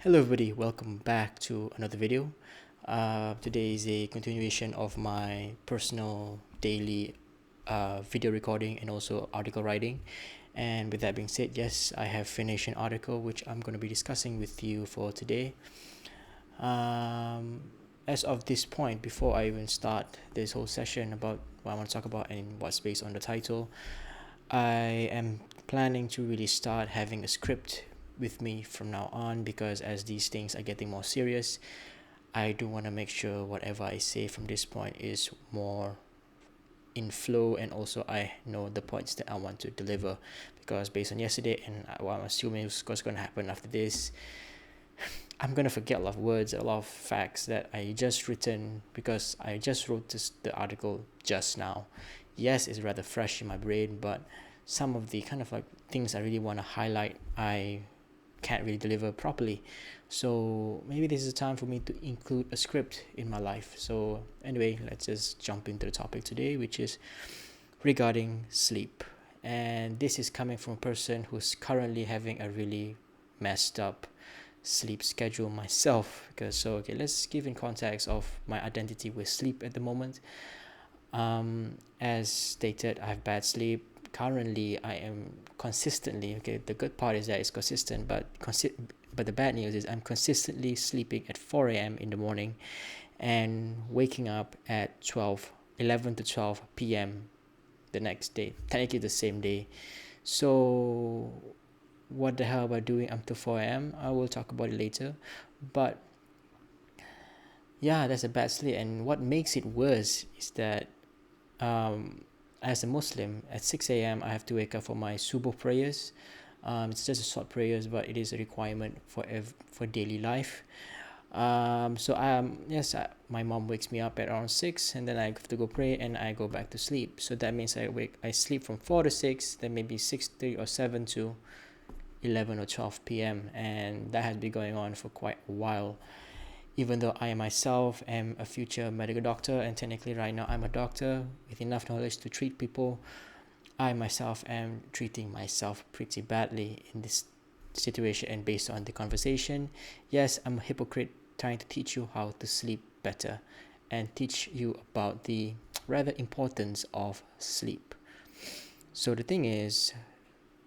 Hello everybody, welcome back to another video. Today is a continuation of my personal daily video recording and also article writing. And with that being said, yes, I have finished an article which I'm going to be discussing with you for today. As of this point, before I even start this whole session about what I want to talk about and what's based on the title, I am planning to really start having a script with me from now on, because as these things are getting more serious, I do want to make sure whatever I say from this point is more in flow, and also I know the points that I want to deliver, because based on yesterday and what I'm assuming is what's going to happen after this, I'm going to forget a lot of words, a lot of facts that I just written because I just wrote the article just now. Yes, it's rather fresh in my brain, but some of the kind of like things I really want to highlight, I can't really deliver properly. So maybe this is a time for me to include a script in my life. So anyway, let's just jump into the topic today, which is regarding sleep. And this is coming from a person who's currently having a really messed up sleep schedule myself. Okay, let's give in context of my identity with sleep at the moment. As stated, I have bad sleep. Currently I am consistently, okay, the good part is that it's consistent, but the bad news is I'm consistently sleeping at 4 a.m. in the morning and waking up at 11 to 12 p.m. the next day, technically the same day. So what the hell am I doing up to 4 a.m.? I will talk about it later. But yeah, that's a bad sleep. And what makes it worse is that as a Muslim, at 6 a.m. I have to wake up for my subuh prayers. It's just a short prayers, but it is a requirement for daily life. My mom wakes me up at around 6, and then I have to go pray and I go back to sleep. So that means I sleep from 4 to 6, then maybe 6:30 or 7 to 11 or 12 p.m. and that has been going on for quite a while. Even though I myself am a future medical doctor, and technically right now I'm a doctor with enough knowledge to treat people, I myself am treating myself pretty badly in this situation. And based on the conversation, yes, I'm a hypocrite trying to teach you how to sleep better and teach you about the rather importance of sleep. So the thing is,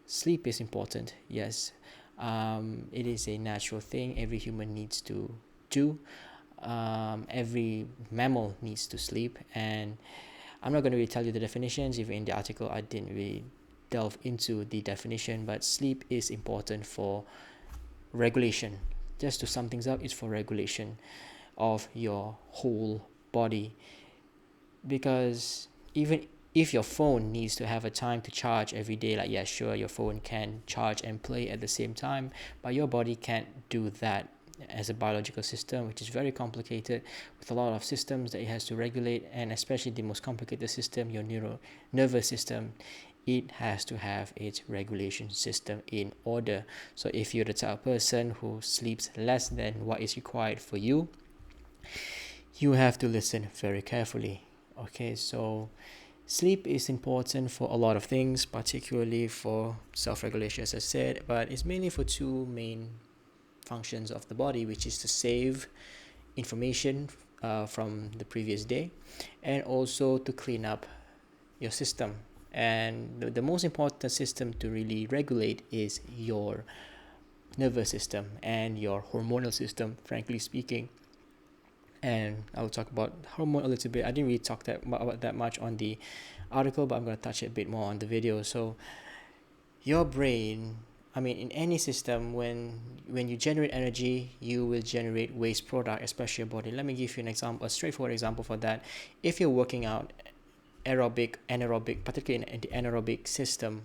sleep is important, yes. It is a natural thing every human needs to do. Every mammal needs to sleep, and I'm not going to really tell you the definitions. Even in the article I didn't really delve into the definition, but sleep is important for regulation. Just to sum things up, it's for regulation of your whole body, because even if your phone needs to have a time to charge every day, like, yeah, sure, your phone can charge and play at the same time, but your body can't do that as a biological system, which is very complicated with a lot of systems that it has to regulate. And especially the most complicated system, your nervous system, it has to have its regulation system in order. So if you're the type of person who sleeps less than what is required for you, you have to listen very carefully. Okay, so sleep is important for a lot of things, particularly for self-regulation, as I said, but it's mainly for two main functions of the body, which is to save information from the previous day, and also to clean up your system. And the most important system to really regulate is your nervous system and your hormonal system, frankly speaking. And I'll talk about hormone a little bit. I didn't really talk about that much on the article, but I'm going to touch it a bit more on the video. So your brain, in any system, when you generate energy, you will generate waste product, especially your body. Let me give you an example, a straightforward example for that. If you're working out, aerobic, anaerobic, particularly in the anaerobic system,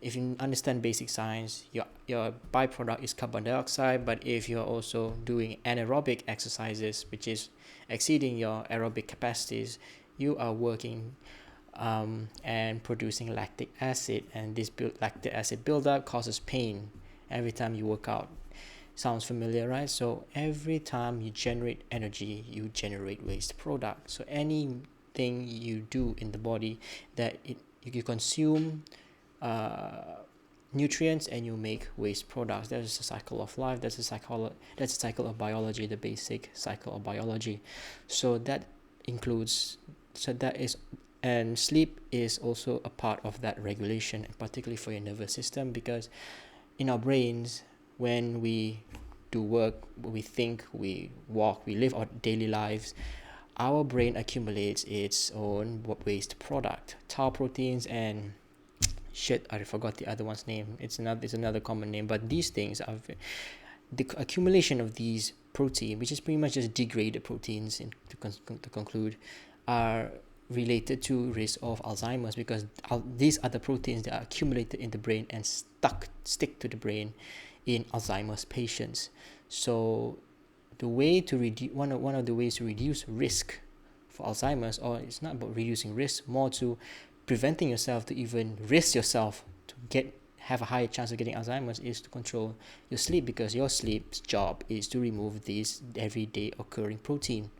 if you understand basic science, your byproduct is carbon dioxide. But if you're also doing anaerobic exercises, which is exceeding your aerobic capacities, you are working and producing lactic acid, and this lactic acid buildup causes pain every time you work out. Sounds familiar, right? So every time you generate energy, you generate waste product. So anything you do in the body that you consume nutrients and you make waste products. That's a cycle of life. That's a cycle of biology, the basic cycle of biology. So that includes, so that is, and sleep is also a part of that regulation, particularly for your nervous system, because in our brains, when we do work, we think, we walk, we live our daily lives, our brain accumulates its own waste product, tau proteins, and shit, I forgot the other one's name. It's another common name, but these things are the accumulation of these protein, which is pretty much just degraded proteins, to conclude, are related to risk of Alzheimer's, because these are the proteins that are accumulated in the brain and stick to the brain in Alzheimer's patients. So the way to reduce one of the ways to reduce risk for Alzheimer's, or it's not about reducing risk, more to preventing yourself to even risk yourself to have a higher chance of getting Alzheimer's, is to control your sleep, because your sleep's job is to remove these everyday occurring protein.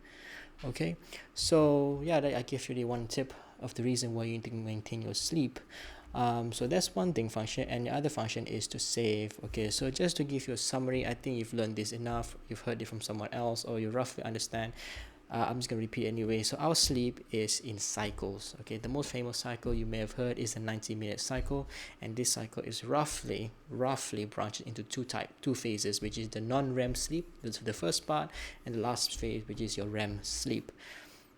Okay, so yeah, I give you the one tip of the reason why you need to maintain your sleep. So that's one thing function, and the other function is to save. Okay, so just to give you a summary, I think you've learned this enough, you've heard it from someone else, or you roughly understand. I'm just going to repeat anyway. So our sleep is in cycles. Okay, the most famous cycle you may have heard is the 90-minute cycle, and this cycle is roughly branched into two phases, which is the non-REM sleep, that's the first part, and the last phase, which is your REM sleep.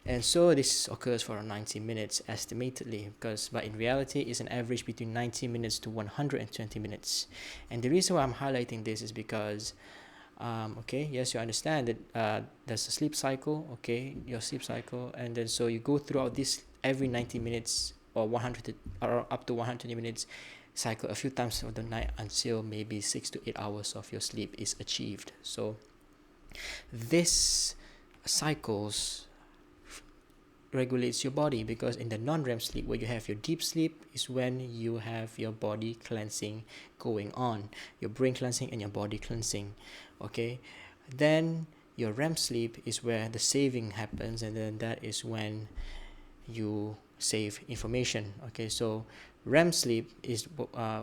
And so this occurs for 90 minutes estimatedly, but in reality it's an average between 90 minutes to 120 minutes. And the reason why I'm highlighting this is because okay, yes, you understand that there's a sleep cycle, okay, your sleep cycle, and then so you go throughout this every 90 minutes or 100 or up to 120 minutes cycle a few times of the night until maybe 6 to 8 hours of your sleep is achieved. So this cycles regulates your body, because in the non-REM sleep, where you have your deep sleep, is when you have your body cleansing going on, your brain cleansing and your body cleansing. Okay, then your REM sleep is where the saving happens, and then that is when you save information. Okay, so REM sleep is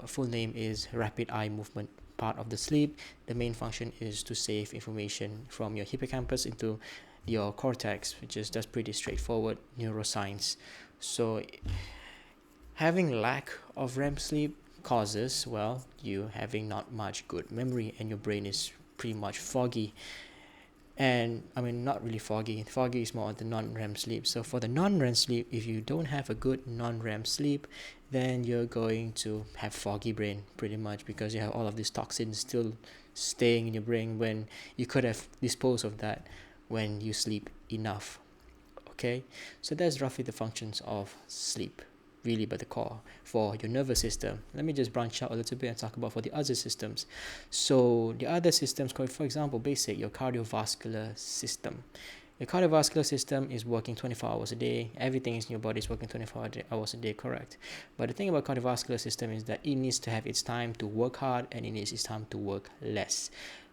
full name is rapid eye movement part of the sleep. The main function is to save information from your hippocampus into your cortex, which is just pretty straightforward neuroscience. So having lack of REM sleep causes, well, you having not much good memory, and your brain is pretty much foggy. And I mean, not really foggy is more of the non-REM sleep. So for the non-REM sleep, if you don't have a good non-REM sleep, then you're going to have foggy brain pretty much, because you have all of these toxins still staying in your brain when you could have disposed of that when you sleep enough. Okay, so that's roughly the functions of sleep, really by the core for your nervous system. Let me just branch out a little bit and talk about for the other systems. So the other systems, for example, basic, your cardiovascular system. Your cardiovascular system is working 24 hours a day. Everything in your body is working 24 hours a day, correct? But the thing about cardiovascular system is that it needs to have its time to work hard, and it needs its time to work less.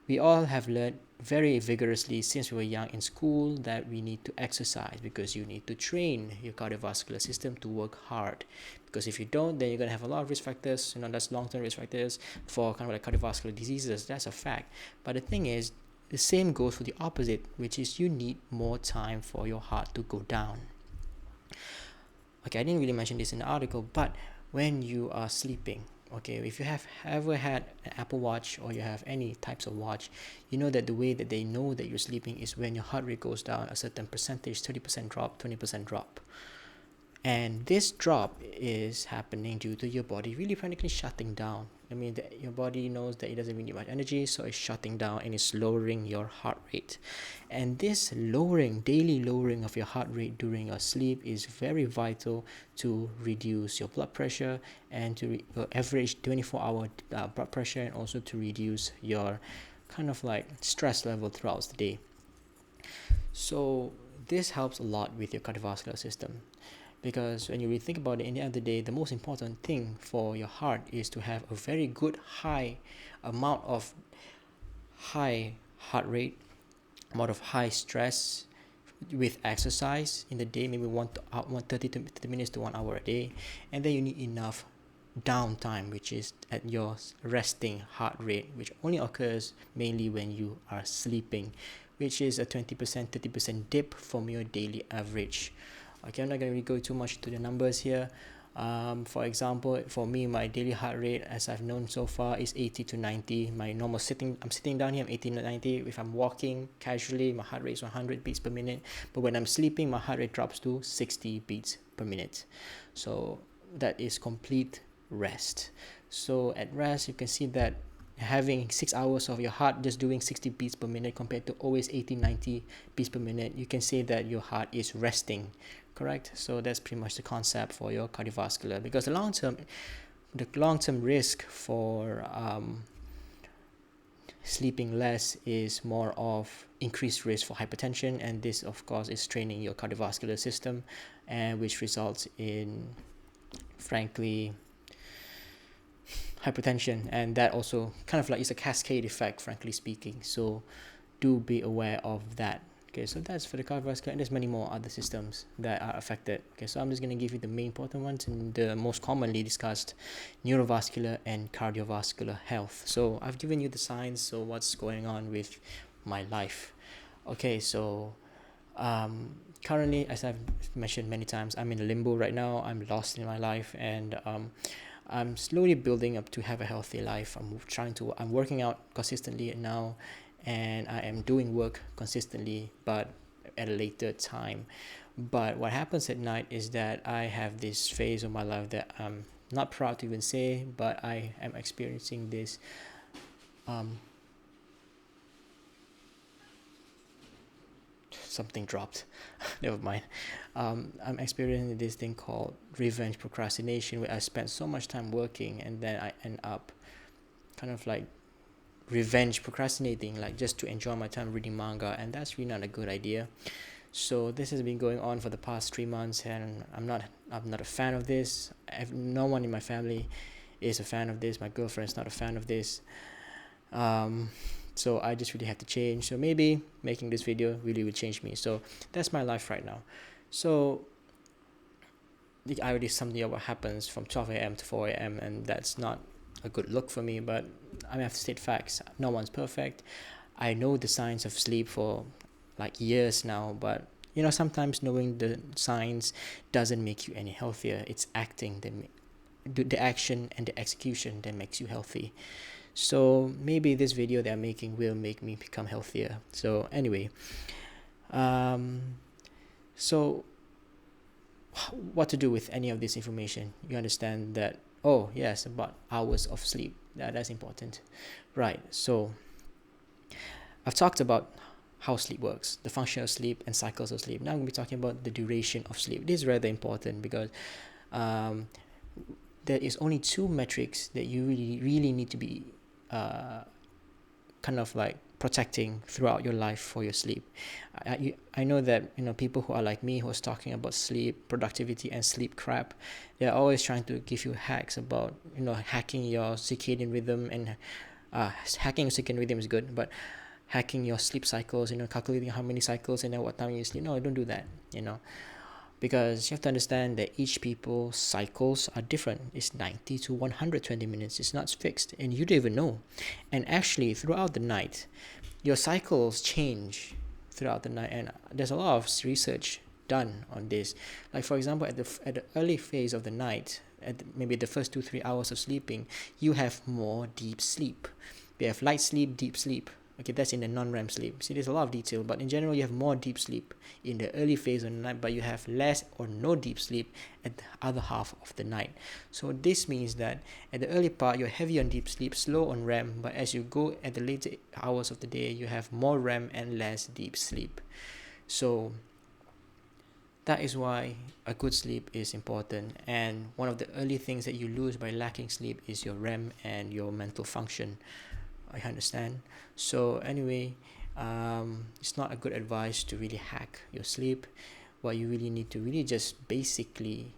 We all have learned very vigorously since we were young in school that we need to exercise, because you need to train your cardiovascular system to work hard. Because if you don't, then you're going to have a lot of risk factors, that's long-term risk factors for kind of like cardiovascular diseases. That's a fact. But the thing is, the same goes for the opposite, which is you need more time for your heart to go down. Okay, I didn't really mention this in the article, but when you are sleeping, okay, if you have ever had an Apple Watch, or you have any types of watch, you know that the way that they know that you're sleeping is when your heart rate goes down a certain percentage, 30% drop, 20% drop. And this drop is happening due to your body really practically shutting down. I mean, your body knows that it doesn't really need much energy, so it's shutting down and it's lowering your heart rate. And this daily lowering of your heart rate during your sleep is very vital to reduce your blood pressure, and to average 24-hour blood pressure, and also to reduce your kind of like stress level throughout the day. So this helps a lot with your cardiovascular system. Because when you really think about it, in the end of the day, the most important thing for your heart is to have a very good high amount of high heart rate, amount of high stress with exercise in the day, maybe 30 minutes to 1 hour a day, and then you need enough downtime, which is at your resting heart rate, which only occurs mainly when you are sleeping, which is a 20% 30% dip from your daily average. Okay, I'm not going to really go too much into the numbers here. For example, for me, my daily heart rate, as I've known so far, is 80 to 90. My normal I'm sitting down here, I'm 80 to 90. If I'm walking casually, my heart rate is 100 beats per minute. But when I'm sleeping, my heart rate drops to 60 beats per minute. So that is complete rest. So at rest, you can see that having 6 hours of your heart just doing 60 beats per minute compared to always 80 90 beats per minute, you can say that your heart is resting, correct? So that's pretty much the concept for your cardiovascular, because the long-term risk for sleeping less is more of increased risk for hypertension, and this of course is straining your cardiovascular system, and which results in, frankly, hypertension, and that also kind of like is a cascade effect, frankly speaking. So do be aware of that. Okay, so that's for the cardiovascular, and there's many more other systems that are affected. Okay, so I'm just going to give you the main important ones and the most commonly discussed: neurovascular and cardiovascular health. So I've given you the signs, so what's going on with my life. Okay, so currently, as I've mentioned many times, I'm in a limbo right now. I'm lost in my life, and I'm slowly building up to have a healthy life. I'm working out consistently now, and I am doing work consistently, but at a later time. But what happens at night is that I have this phase of my life that I'm not proud to even say, but I am experiencing this something dropped. Never mind. I'm experiencing this thing called revenge procrastination, where I spend so much time working and then I end up kind of like revenge procrastinating, like just to enjoy my time reading manga, and that's really not a good idea. So this has been going on for the past 3 months, and I'm not a fan of this. No one in my family is a fan of this. My girlfriend's not a fan of this. So I just really have to change. So maybe making this video really will change me. So that's my life right now. So I already summed up what happens from 12 a.m. to 4 a.m. and that's not a good look for me, but I have to state facts. No one's perfect. I know the signs of sleep for like years now, but sometimes knowing the signs doesn't make you any healthier. It's acting the action and the execution that makes you healthy. So maybe this video that I'm making will make me become healthier. So anyway, so what to do with any of this information? You understand that, oh yes, about hours of sleep. That's important. Right, so I've talked about how sleep works, the function of sleep and cycles of sleep. Now I'm going to be talking about the duration of sleep. This is rather important because there is only 2 metrics that you really need to be kind of like protecting throughout your life for your sleep. I know that people who are like me, who is talking about sleep, productivity and sleep crap, they're always trying to give you hacks about hacking your circadian rhythm, and hacking your circadian rhythm is good, but hacking your sleep cycles, calculating how many cycles and then what time you sleep. No, don't do that, because you have to understand that each people's cycles are different. It's 90 to 120 minutes. It's not fixed, and you don't even know. And actually, throughout the night, your cycles change throughout the night, and there's a lot of research done on this. Like for example, at the early phase of the night, at maybe the first 2-3 hours of sleeping, you have more deep sleep. We have light sleep, deep sleep. Okay, that's in the non-REM sleep. See, there's a lot of detail, but in general, you have more deep sleep in the early phase of the night, but you have less or no deep sleep at the other half of the night. So this means that at the early part, you're heavy on deep sleep, slow on REM, but as you go at the later hours of the day, you have more REM and less deep sleep. So that is why a good sleep is important. And one of the early things that you lose by lacking sleep is your REM and your mental function. I understand. So anyway, it's not a good advice to really hack your sleep. What you really need to really just basically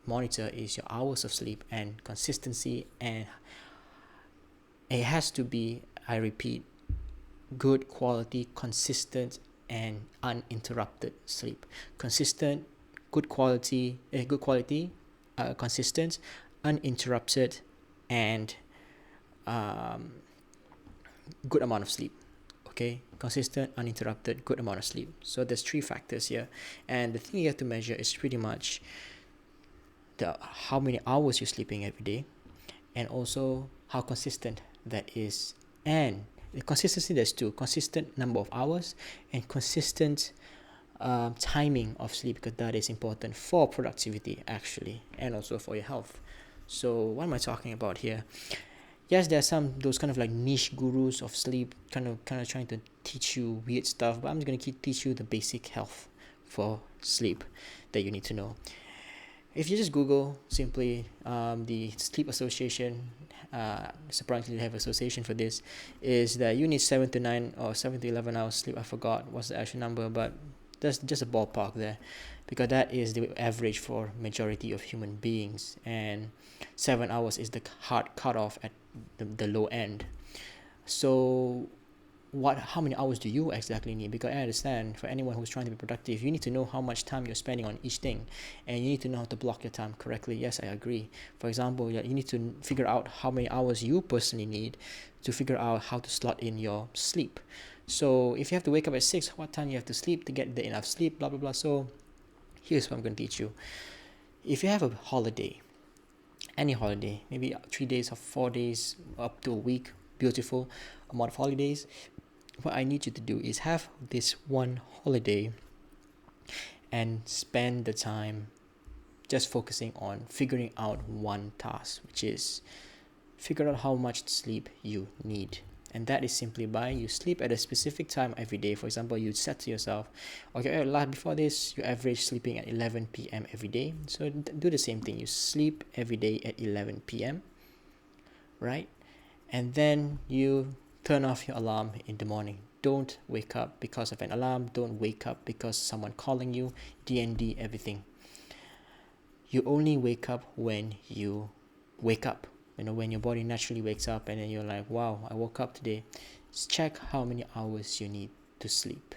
monitor is your hours of sleep and consistency, and it has to be, I repeat, good quality, consistent and uninterrupted sleep. Consistent, good quality, consistent, uninterrupted, and good amount of sleep. Okay, consistent, uninterrupted, good amount of sleep. So there's 3 factors here, and the thing you have to measure is pretty much how many hours you're sleeping every day, and also how consistent that is. And the consistency, there's 2: consistent number of hours and consistent timing of sleep, because that is important for productivity actually, and also for your health. So what am I talking about here? Yes, there are some those kind of like niche gurus of sleep kind of trying to teach you weird stuff, but I'm just going to teach you the basic health for sleep that you need to know. If you just Google simply the Sleep Association, surprisingly they have association for this, is that you need 7 to 9 or 7 to 11 hours sleep. I forgot what's the actual number, but that's just a ballpark there, because that is the average for majority of human beings, and 7 hours is the hard cutoff at the low end. So how many hours do you exactly need? Because I understand for anyone who's trying to be productive, you need to know how much time you're spending on each thing, and you need to know how to block your time correctly. Yes, I agree. For example, you need to figure out how many hours you personally need to figure out how to slot in your sleep. So if you have to wake up at 6, what time you have to sleep to get the enough sleep, blah blah blah. So here's what I'm going to teach you. If you have a holiday, any holiday, maybe 3 days or 4 days up to a week, beautiful amount of holidays, what I need you to do is have this one holiday and spend the time just focusing on figuring out one task, which is figure out how much sleep you need. And that is simply by you sleep at a specific time every day. For example, you set to yourself, okay, before this, you average sleeping at 11 p.m. every day. So do the same thing. You sleep every day at 11 p.m., right? And then you turn off your alarm in the morning. Don't wake up because of an alarm. Don't wake up because someone calling you, DND, everything. You only wake up when you wake up. When your body naturally wakes up, and then you're like, wow, I woke up today. Just check how many hours you need to sleep.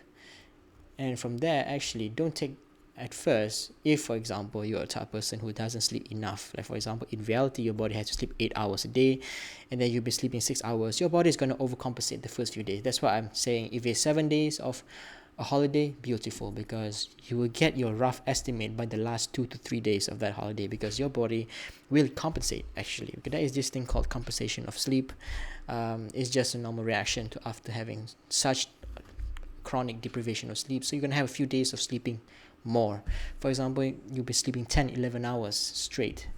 And from there, actually, don't take at first, if for example you're a type of person who doesn't sleep enough, like for example in reality your body has to sleep 8 hours a day, and then you've been sleeping 6 hours, your body is going to overcompensate the first few days. That's why I'm saying if it's 7 days of a holiday, beautiful, because you will get your rough estimate by the last 2 to 3 days of that holiday, because your body will compensate actually, because there is this thing called compensation of sleep. It's just a normal reaction to after having such chronic deprivation of sleep. So you're going to have a few days of sleeping more. For example, you'll be sleeping 10-11 hours straight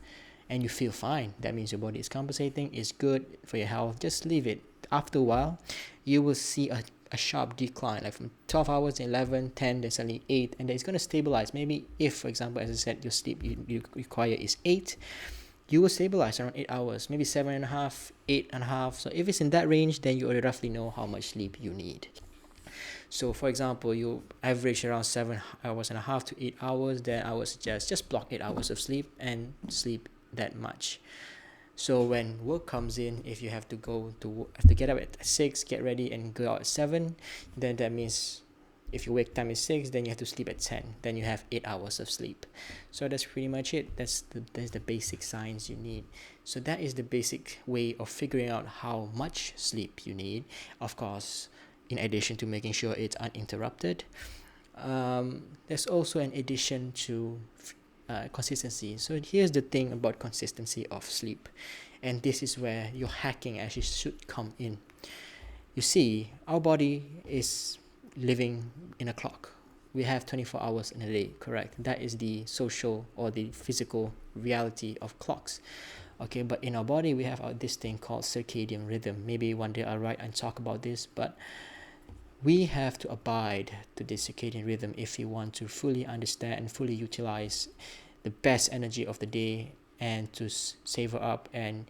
and you feel fine. That means your body is compensating, it's good for your health. Just leave it. After a while, you will see a sharp decline, like from 12 hours, 11, 10, then suddenly 8, and then it's going to stabilize. Maybe if, for example, as I said, your sleep you require is 8, you will stabilize around 8 hours, maybe 7.5, 8.5. So if it's in that range, then you already roughly know how much sleep you need. So for example, you average around 7.5 to 8 hours, then I would suggest just block 8 hours of sleep and sleep that much. So when work comes in, if you have to get up at 6, get ready and go out at 7, then that means if your wake time is 6, then you have to sleep at 10, then you have 8 hours of sleep. So that's pretty much it. That's the basic science you need. So that is the basic way of figuring out how much sleep you need, of course, in addition to making sure it's uninterrupted. There's also an addition to consistency. So here's the thing about consistency of sleep, and this is where your hacking actually should come in. You see, our body is living in a clock. We have 24 hours in a day, correct? That is the social or the physical reality of clocks. Okay, but in our body we have this thing called circadian rhythm. Maybe one day I'll write and talk about this, but we have to abide to this circadian rhythm if you want to fully understand and fully utilize the best energy of the day, and to savor up and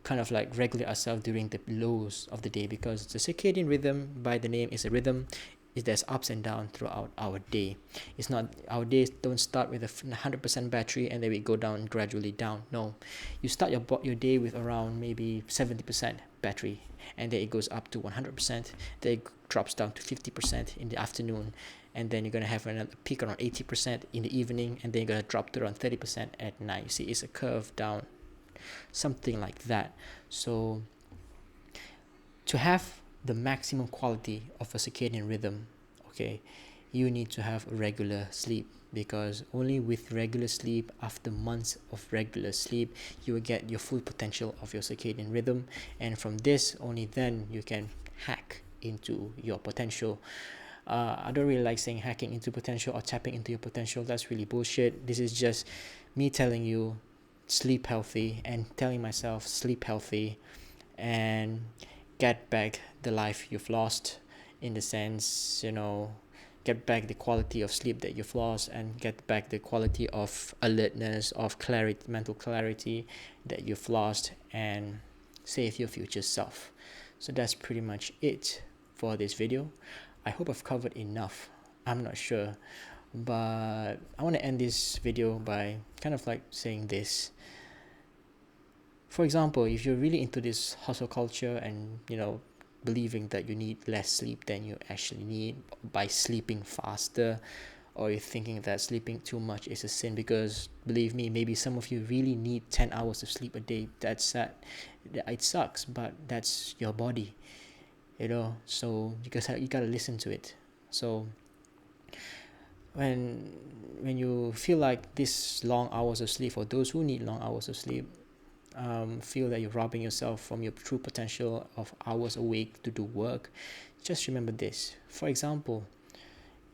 kind of like regulate ourselves during the lows of the day. Because the circadian rhythm, by the name, is a rhythm. There's ups and downs throughout our day. It's not, our days don't start with a 100% battery and then we go down gradually down. No, you start your day with around maybe 70% battery, and then it goes up to 100%, then it drops down to 50% in the afternoon, and then you're going to have another peak around 80% in the evening, and then you're going to drop to around 30% at night. You see, it's a curve down. something like that. So to have the maximum quality of a circadian rhythm, okay, you need to have regular sleep, because only with regular sleep, after months of regular sleep, you will get your full potential of your circadian rhythm, and from this, only then you can hack into your potential. I don't really like saying hacking into potential or tapping into your potential. That's really bullshit. This is just me telling you sleep healthy, and telling myself sleep healthy and get back the life you've lost, in the sense, get back the quality of sleep that you've lost, and get back the quality of alertness, of clarity, mental clarity that you've lost, and save your future self. So that's pretty much it for this video. I hope I've covered enough. I'm not sure, but I want to end this video by kind of like saying this. For example, if you're really into this hustle culture and believing that you need less sleep than you actually need by sleeping faster, or you're thinking that sleeping too much is a sin, because believe me, maybe some of you really need 10 hours of sleep a day. That's sad. It sucks, but that's your body, so you gotta listen to it. So when you feel like these long hours of sleep, for those who need long hours of sleep, feel that you're robbing yourself from your true potential of hours awake to do work, just remember this. For example,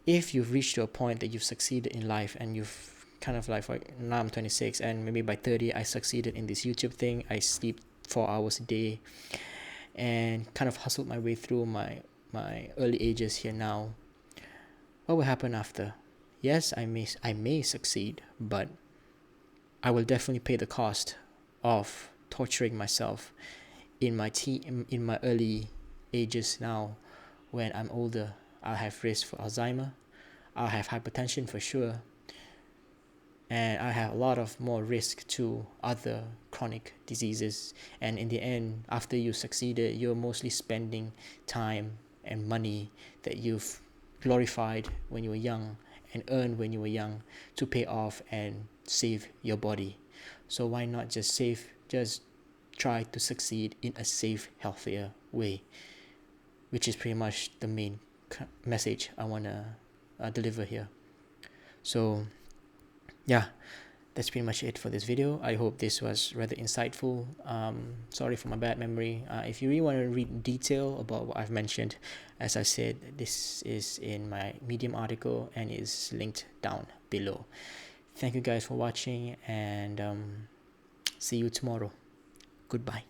if you've reached to a point that you've succeeded in life, and you've kind of like, now I'm 26, and maybe by 30 I succeeded in this YouTube thing, I sleep 4 hours a day, and kind of hustled my way through my early ages here now, what will happen after? Yes, I may succeed, but I will definitely pay the cost of torturing myself in my early ages now. When I'm older, I'll have risk for Alzheimer, I'll have hypertension for sure, and I have a lot of more risk to other chronic diseases. And in the end, after you succeeded, you're mostly spending time and money that you've glorified when you were young and earned when you were young to pay off and save your body. So why not just try to succeed in a safe, healthier way, which is pretty much the main message I want to deliver here. So yeah, that's pretty much it for this video. I hope this was rather insightful. Sorry for my bad memory. If you really want to read detail about what I've mentioned, as I said, this is in my Medium article and is linked down below. Thank you guys for watching, and see you tomorrow. Goodbye.